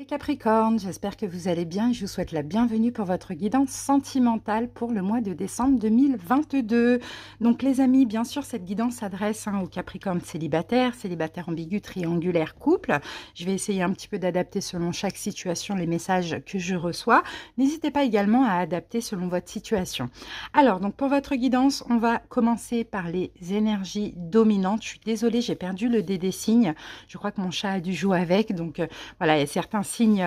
Les Capricornes, j'espère que vous allez bien et je vous souhaite la bienvenue pour votre guidance sentimentale pour le mois de décembre 2022. Donc les amis, bien sûr, cette guidance s'adresse aux Capricornes célibataires, célibataires ambigus, triangulaires, couples. Je vais essayer un petit peu d'adapter selon chaque situation les messages que je reçois. N'hésitez pas également à adapter selon votre situation. Alors, donc pour votre guidance, on va commencer par les énergies dominantes. Je suis désolée, j'ai perdu le dé des signes. Je crois que mon chat a dû jouer avec, donc voilà, il y a certains signes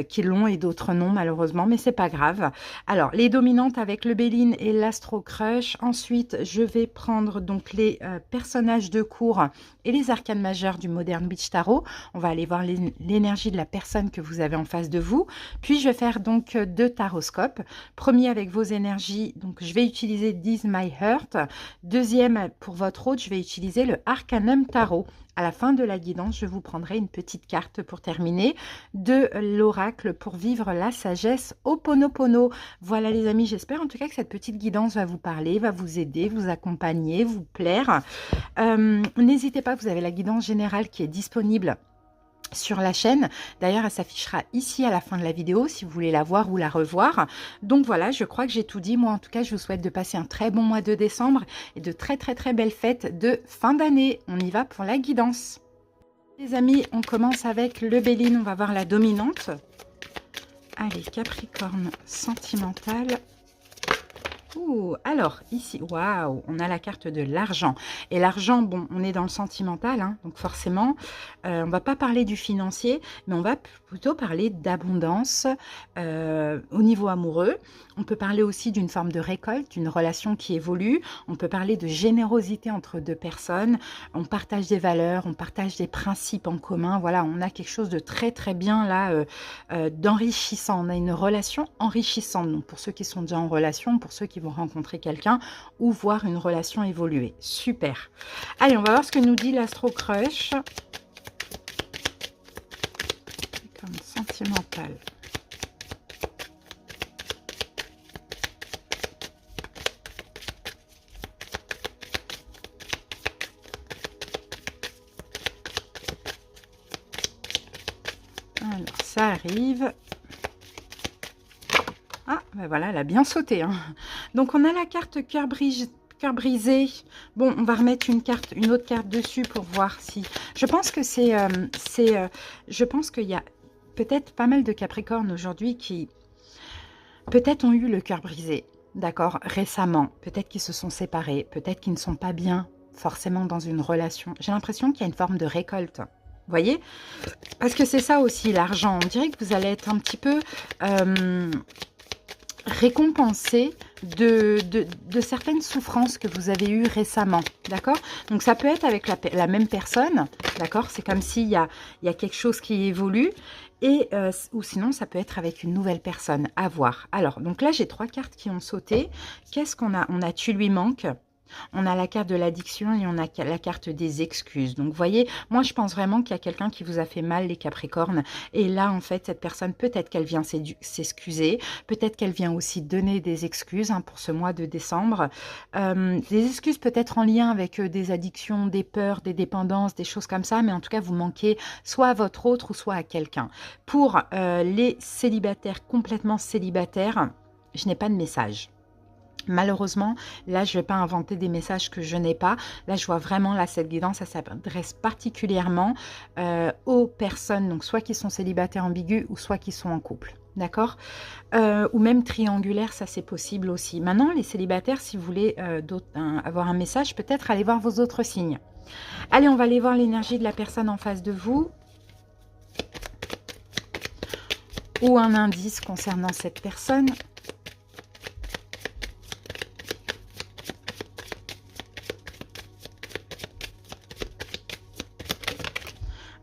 qui l'ont et d'autres non malheureusement, mais c'est pas grave. Alors les dominantes avec le Béline et l'Astro Crush. Ensuite je vais prendre donc les personnages de cours et les arcanes majeures du Modern Witch Tarot. On va aller voir l'énergie de la personne que vous avez en face de vous. Puis je vais faire donc deux taroscopes. Premier avec vos énergies, donc je vais utiliser Diz My Heart. Deuxième pour votre hôte, je vais utiliser le Arcanum Tarot. À la fin de la guidance, je vous prendrai une petite carte pour terminer de l'oracle pour vivre la sagesse Ho'oponopono. Voilà les amis, j'espère en tout cas que cette petite guidance va vous parler, va vous aider, vous accompagner, vous plaire. N'hésitez pas, vous avez la guidance générale qui est disponible sur la chaîne. D'ailleurs, elle s'affichera ici à la fin de la vidéo si vous voulez la voir ou la revoir. Donc voilà, je crois que j'ai tout dit. Moi, en tout cas, je vous souhaite de passer un très bon mois de décembre et de très belles fêtes de fin d'année. On y va pour la guidance. Les amis, on commence avec le Béline. On va voir la dominante. Allez, Capricorne sentimental. Ouh, alors ici, waouh, on a la carte de l'argent. Et l'argent, bon, on est dans le sentimental, hein, donc forcément, on va pas parler du financier, mais on va plutôt parler d'abondance au niveau amoureux. On peut parler aussi d'une forme de récolte, d'une relation qui évolue. On peut parler de générosité entre deux personnes. On partage des valeurs, on partage des principes en commun. Voilà, on a quelque chose de très bien là, d'enrichissant. On a une relation enrichissante. Donc pour ceux qui sont déjà en relation, pour ceux qui vont rencontrer quelqu'un ou voir une relation évoluer. Super. Allez, on va voir ce que nous dit l'Astro Crush. Comme sentimental. Alors, ça arrive. Ah, ben voilà, elle a bien sauté. Hein. Donc, on a la carte cœur brisé. Bon, on va remettre une autre carte dessus pour voir si... Je pense que je pense qu'il y a peut-être pas mal de Capricornes aujourd'hui qui peut-être ont eu le cœur brisé, d'accord, récemment. Peut-être qu'ils se sont séparés, peut-être qu'ils ne sont pas bien forcément dans une relation. J'ai l'impression qu'il y a une forme de récolte. Vous voyez? Parce que c'est ça aussi, l'argent. On dirait que vous allez être un petit peu... récompensé de certaines souffrances que vous avez eues récemment, d'accord? Donc ça peut être avec la même personne, d'accord? C'est comme s'il y a quelque chose qui évolue, et ou sinon ça peut être avec une nouvelle personne, à voir. Alors, donc là j'ai 3 cartes qui ont sauté. Qu'est-ce qu'on a? On a Tu lui manques. On a la carte de l'addiction et on a la carte des excuses. Donc, vous voyez, moi, je pense vraiment qu'il y a quelqu'un qui vous a fait mal, les Capricornes. Et là, en fait, cette personne, peut-être qu'elle vient s'excuser. Peut-être qu'elle vient aussi donner des excuses pour ce mois de décembre. Des excuses peut-être en lien avec des addictions, des peurs, des dépendances, des choses comme ça. Mais en tout cas, vous manquez soit à votre autre ou soit à quelqu'un. Pour les célibataires, complètement célibataires, je n'ai pas de message. Malheureusement, là, je ne vais pas inventer des messages que je n'ai pas. Là, je vois vraiment, là, cette guidance, ça s'adresse particulièrement aux personnes, donc soit qui sont célibataires ambigus ou soit qui sont en couple. D'accord, ou même triangulaire, ça c'est possible aussi. Maintenant, les célibataires, si vous voulez avoir un message, peut-être allez voir vos autres signes. Allez, on va aller voir l'énergie de la personne en face de vous. Ou un indice concernant cette personne.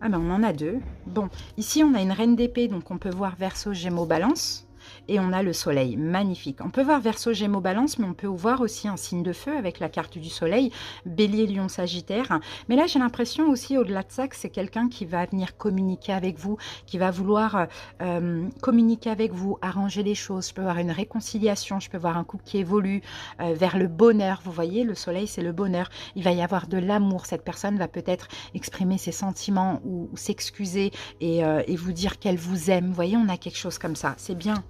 Ah ben on en a 2. Bon, ici on a une reine d'épée, donc on peut voir Verseau, Gémeaux, Balance. Et on a le soleil, magnifique. On peut voir Verseau, Gémeaux, Balance, mais on peut voir aussi un signe de feu avec la carte du soleil, Bélier, Lion, Sagittaire. Mais là, j'ai l'impression aussi, au-delà de ça, que c'est quelqu'un qui va venir communiquer avec vous, qui va vouloir communiquer avec vous, arranger les choses. Je peux voir une réconciliation, je peux voir un couple qui évolue vers le bonheur. Vous voyez, le soleil, c'est le bonheur. Il va y avoir de l'amour. Cette personne va peut-être exprimer ses sentiments ou s'excuser et vous dire qu'elle vous aime. Vous voyez, on a quelque chose comme ça. C'est bien.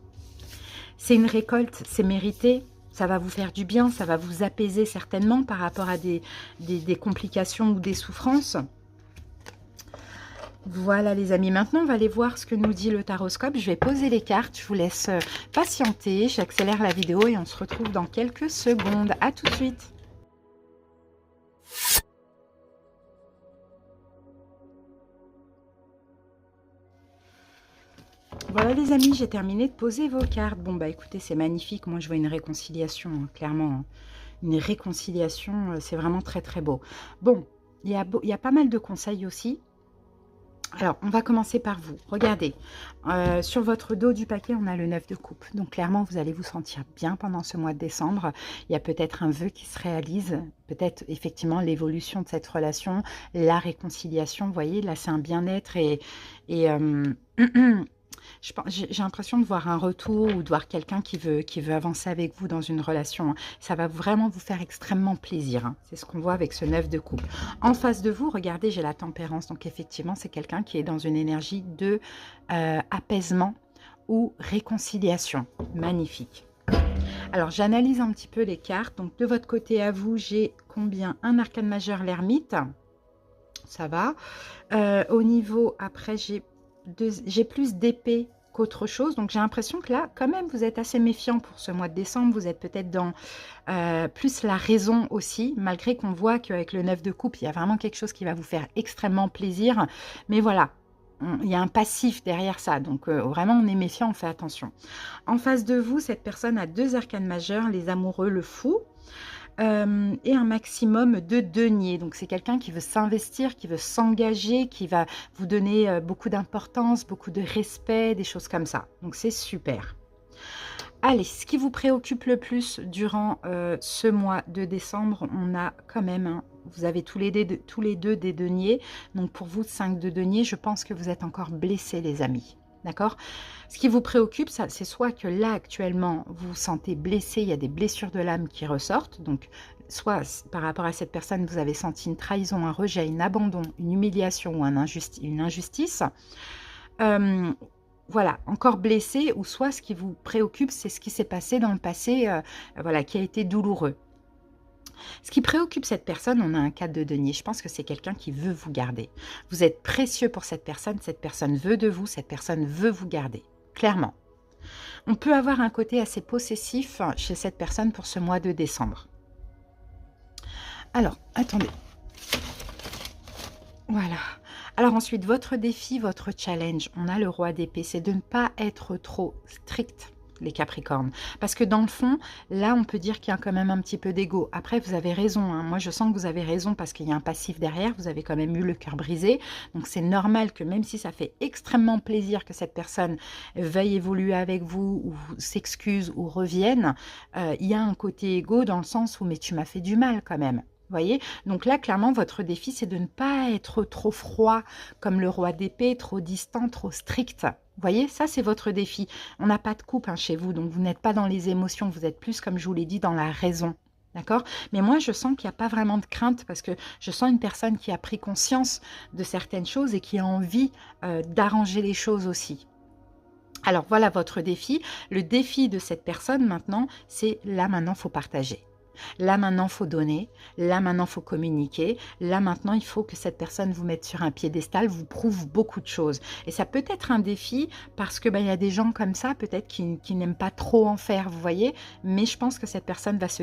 C'est une récolte, c'est mérité. Ça va vous faire du bien, ça va vous apaiser certainement par rapport à des complications ou des souffrances. Voilà les amis, maintenant on va aller voir ce que nous dit le taroscope. Je vais poser les cartes, je vous laisse patienter, j'accélère la vidéo et on se retrouve dans quelques secondes. À tout de suite. Voilà les amis, j'ai terminé de poser vos cartes. Bon bah écoutez, c'est magnifique, moi je vois une réconciliation, hein, clairement. Hein. Une réconciliation, c'est vraiment très très beau. Bon, il y a pas mal de conseils aussi. Alors, on va commencer par vous. Regardez, sur votre dos du paquet, on a le 9 de coupe. Donc, clairement, vous allez vous sentir bien pendant ce mois de décembre. Il y a peut-être un vœu qui se réalise, peut-être effectivement l'évolution de cette relation, la réconciliation. Vous voyez, là, c'est un bien-être et j'ai l'impression de voir un retour ou de voir quelqu'un qui veut avancer avec vous dans une relation. Ça va vraiment vous faire extrêmement plaisir. Hein. C'est ce qu'on voit avec ce 9 de coupe. En face de vous, regardez, j'ai la tempérance. Donc effectivement, c'est quelqu'un qui est dans une énergie de apaisement ou réconciliation. Magnifique. Alors, j'analyse un petit peu les cartes. Donc, de votre côté à vous, j'ai combien? Un arcane majeur, l'ermite. Ça va. Au niveau, après, j'ai plus d'épée qu'autre chose. Donc, j'ai l'impression que là, quand même, vous êtes assez méfiant pour ce mois de décembre. Vous êtes peut-être dans plus la raison aussi, malgré qu'on voit qu'avec le 9 de coupe, il y a vraiment quelque chose qui va vous faire extrêmement plaisir. Mais voilà, il y a un passif derrière ça. Donc, vraiment, on est méfiant, on fait attention. En face de vous, cette personne a 2 arcanes majeurs, les amoureux, le fou. Et un maximum de deniers. Donc, c'est quelqu'un qui veut s'investir, qui veut s'engager, qui va vous donner beaucoup d'importance, beaucoup de respect, des choses comme ça. Donc, c'est super. Allez, ce qui vous préoccupe le plus durant ce mois de décembre, on a quand même, hein, vous avez tous les deux des deniers. Donc, pour vous, 5 de deniers, je pense que vous êtes encore blessés, les amis. D'accord? Ce qui vous préoccupe, c'est soit que là, actuellement, vous vous sentez blessé, il y a des blessures de l'âme qui ressortent. Donc, soit par rapport à cette personne, vous avez senti une trahison, un rejet, un abandon, une humiliation ou une injustice. Voilà, encore blessé, ou soit ce qui vous préoccupe, c'est ce qui s'est passé dans le passé, voilà, qui a été douloureux. Ce qui préoccupe cette personne, on a un 4 de denier. Je pense que c'est quelqu'un qui veut vous garder. Vous êtes précieux pour cette personne veut de vous, cette personne veut vous garder. Clairement. On peut avoir un côté assez possessif chez cette personne pour ce mois de décembre. Alors, attendez. Voilà. Alors ensuite, votre défi, votre challenge, on a le roi d'épée, c'est de ne pas être trop strict, les Capricornes. Parce que dans le fond, là, on peut dire qu'il y a quand même un petit peu d'ego. Après, vous avez raison. Hein. Moi, je sens que vous avez raison parce qu'il y a un passif derrière. Vous avez quand même eu le cœur brisé. Donc, c'est normal que même si ça fait extrêmement plaisir que cette personne veuille évoluer avec vous ou s'excuse ou revienne, il y a un côté égo dans le sens où « mais tu m'as fait du mal quand même ». Vous voyez? Donc là, clairement, votre défi, c'est de ne pas être trop froid comme le roi d'épée, trop distant, trop strict. Vous voyez, ça, c'est votre défi. On n'a pas de coupe chez vous, donc vous n'êtes pas dans les émotions. Vous êtes plus, comme je vous l'ai dit, dans la raison. D'accord? Mais moi, je sens qu'il n'y a pas vraiment de crainte parce que je sens une personne qui a pris conscience de certaines choses et qui a envie d'arranger les choses aussi. Alors, voilà votre défi. Le défi de cette personne, maintenant, c'est là, maintenant, il faut partager. Là, maintenant, il faut donner. Là, maintenant, il faut communiquer. Là, maintenant, il faut que cette personne vous mette sur un piédestal, vous prouve beaucoup de choses. Et ça peut être un défi parce que y a des gens comme ça, peut-être, qui n'aiment pas trop en faire, vous voyez. Mais je pense que cette personne va se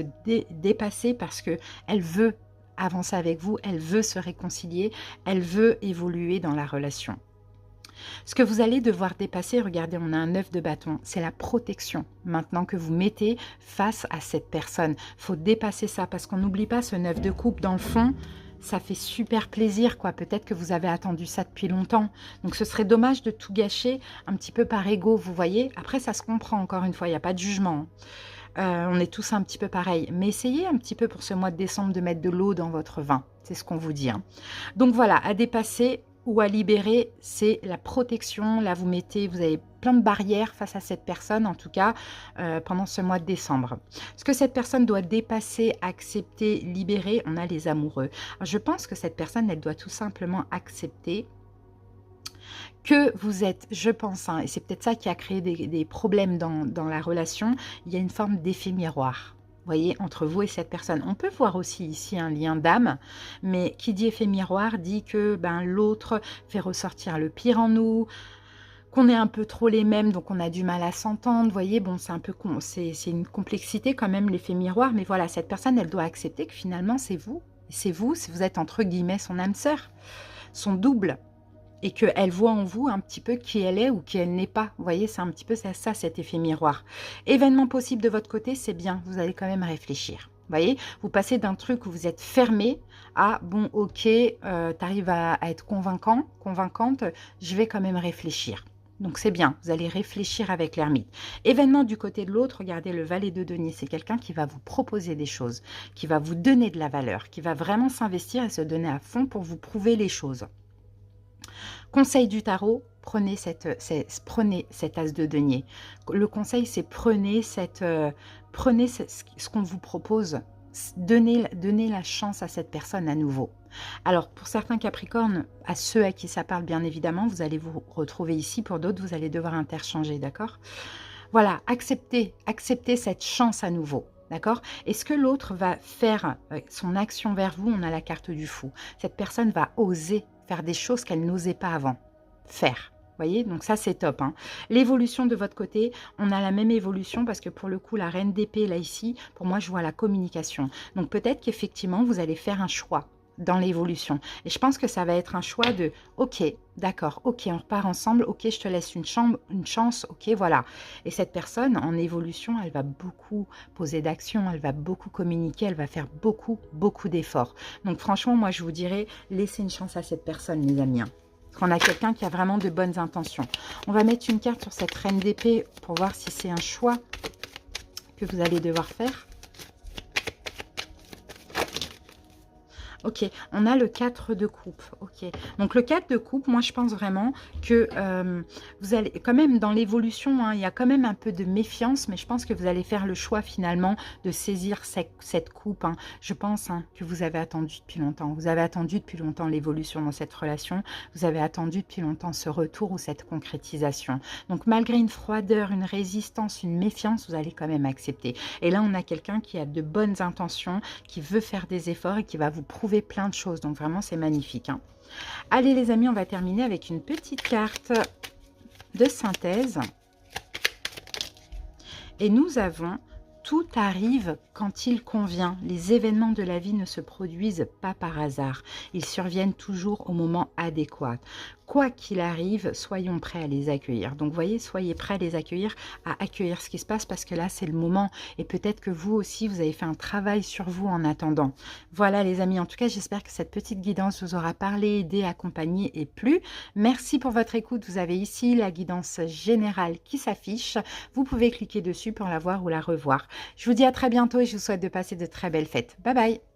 dépasser parce qu'elle veut avancer avec vous, elle veut se réconcilier, elle veut évoluer dans la relation. Ce que vous allez devoir dépasser, regardez, on a un 9 de bâton, c'est la protection maintenant que vous mettez face à cette personne. Il faut dépasser ça parce qu'on n'oublie pas ce 9 de coupe dans le fond, ça fait super plaisir, quoi. Peut-être que vous avez attendu ça depuis longtemps. Donc, ce serait dommage de tout gâcher un petit peu par ego, vous voyez. Après, ça se comprend, encore une fois, il n'y a pas de jugement, hein. On est tous un petit peu pareil. Mais essayez un petit peu pour ce mois de décembre de mettre de l'eau dans votre vin. C'est ce qu'on vous dit, hein. Donc voilà, à dépasser ou à libérer, c'est la protection. Là, vous avez plein de barrières face à cette personne, en tout cas, pendant ce mois de décembre. Ce que cette personne doit dépasser, accepter, libérer, on a les amoureux. Alors, je pense que cette personne, elle doit tout simplement accepter que vous êtes, je pense, hein, et c'est peut-être ça qui a créé des problèmes dans la relation, il y a une forme d'effet miroir. Vous voyez, entre vous et cette personne. On peut voir aussi ici un lien d'âme, mais qui dit effet miroir dit que l'autre fait ressortir le pire en nous, qu'on est un peu trop les mêmes, donc on a du mal à s'entendre. Vous voyez, bon, c'est un peu c'est une complexité quand même, l'effet miroir, mais voilà, cette personne, elle doit accepter que finalement, c'est vous, si vous êtes entre guillemets son âme sœur, son double, et qu'elle voit en vous un petit peu qui elle est ou qui elle n'est pas. Vous voyez, c'est un petit peu ça, cet effet miroir. Événement possible de votre côté, c'est bien, vous allez quand même réfléchir. Vous voyez, vous passez d'un truc où vous êtes fermé à, bon, ok, tu arrives à être convaincante, je vais quand même réfléchir. Donc c'est bien, vous allez réfléchir avec l'ermite. Événement du côté de l'autre, regardez le valet de denier, c'est quelqu'un qui va vous proposer des choses, qui va vous donner de la valeur, qui va vraiment s'investir et se donner à fond pour vous prouver les choses. Conseil du tarot, prenez cet as de denier. Le conseil, c'est prenez ce qu'on vous propose. Donnez la chance à cette personne à nouveau. Alors, pour certains Capricornes, à ceux à qui ça parle, bien évidemment, vous allez vous retrouver ici. Pour d'autres, vous allez devoir interchanger, d'accord? Voilà, acceptez cette chance à nouveau. D'accord? Est-ce que l'autre va faire son action vers vous? On a la carte du fou. Cette personne va oser faire des choses qu'elle n'osait pas avant faire. Vous voyez, donc ça c'est top, hein. L'évolution de votre côté, on a la même évolution parce que pour le coup la reine d'épée là ici, pour moi je vois la communication. Donc peut-être qu'effectivement vous allez faire un choix dans l'évolution. Et je pense que ça va être un choix de ok, d'accord, ok, on repart ensemble, ok, je te laisse une chance, ok, voilà. Et cette personne en évolution, elle va beaucoup poser d'action, elle va beaucoup communiquer, elle va faire beaucoup d'efforts. Donc franchement, moi je vous dirais, laissez une chance à cette personne, les amis, hein. Parce qu'on a quelqu'un qui a vraiment de bonnes intentions. On va mettre une carte sur cette reine d'épée pour voir si c'est un choix que vous allez devoir faire. Ok, on a le 4 de coupe. Ok, donc le 4 de coupe, moi je pense vraiment que vous allez, quand même dans l'évolution, hein, il y a quand même un peu de méfiance, mais je pense que vous allez faire le choix finalement de saisir cette coupe, hein. Je pense, hein, que vous avez attendu depuis longtemps. Vous avez attendu depuis longtemps l'évolution dans cette relation. Vous avez attendu depuis longtemps ce retour ou cette concrétisation. Donc malgré une froideur, une résistance, une méfiance, vous allez quand même accepter. Et là, on a quelqu'un qui a de bonnes intentions, qui veut faire des efforts et qui va vous prouver plein de choses, donc vraiment c'est magnifique, hein. Allez les amis, on va terminer avec une petite carte de synthèse et nous avons: tout arrive quand il convient. Les événements de la vie ne se produisent pas par hasard, ils surviennent toujours au moment adéquat. Quoi qu'il arrive, soyons prêts à les accueillir. Donc, vous voyez, soyez prêts à les accueillir, à accueillir ce qui se passe parce que là, c'est le moment. Et peut-être que vous aussi, vous avez fait un travail sur vous en attendant. Voilà, les amis. En tout cas, j'espère que cette petite guidance vous aura parlé, aidé, accompagné et plu. Merci pour votre écoute. Vous avez ici la guidance générale qui s'affiche. Vous pouvez cliquer dessus pour la voir ou la revoir. Je vous dis à très bientôt et je vous souhaite de passer de très belles fêtes. Bye bye!